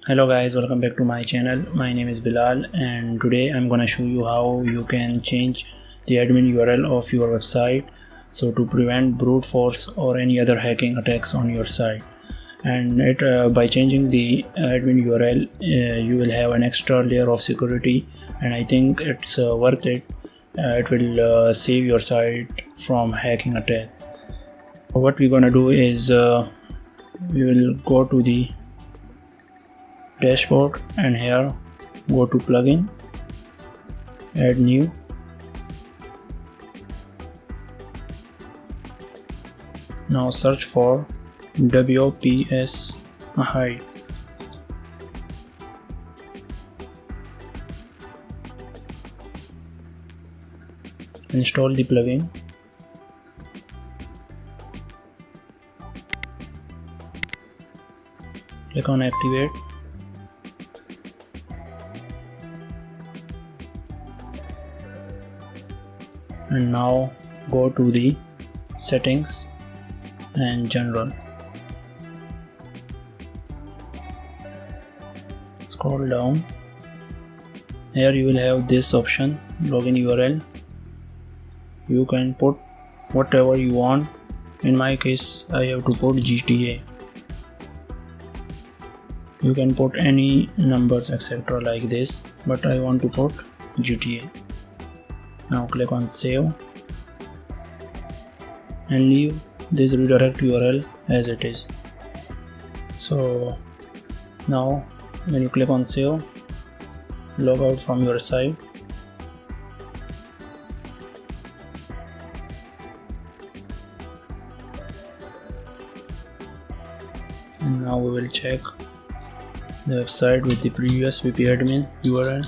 Hello guys, welcome back to my channel. My name is Bilal and today I'm gonna show you how you can change the admin URL of your website so to prevent brute force or any other hacking attacks on your site. And by changing the admin URL you will have an extra layer of security, and I think it's worth it. It will save your site from hacking attack. What we're gonna do is we will go to the dashboard and here go to plugin, add new, now search for WPS hide. Install the plugin. Click on activate. And now go to the settings and general. Scroll down. Here you will have this option, login URL. You can put whatever you want. In my case I have to put GTA. You can put any numbers etc. like this, but I want to put GTA. Now click on save and leave this redirect URL as it is. So now when you click on save, log out from your site. And now we will check the website with the previous WP admin URL.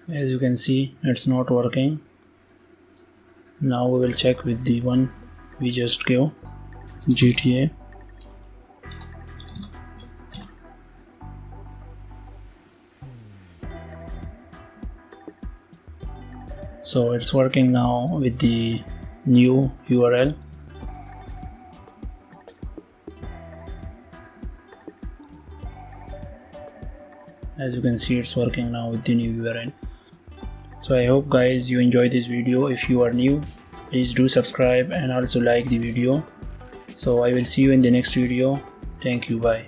As you can see, it's not working. Now we will check with the one we just gave, GTA. So it's working now with the new URL. As you can see, it's working now with the new URL. So I hope guys you enjoy this video. If you are new, please do subscribe and also like the video. So I will see you in the next video. Thank you, bye.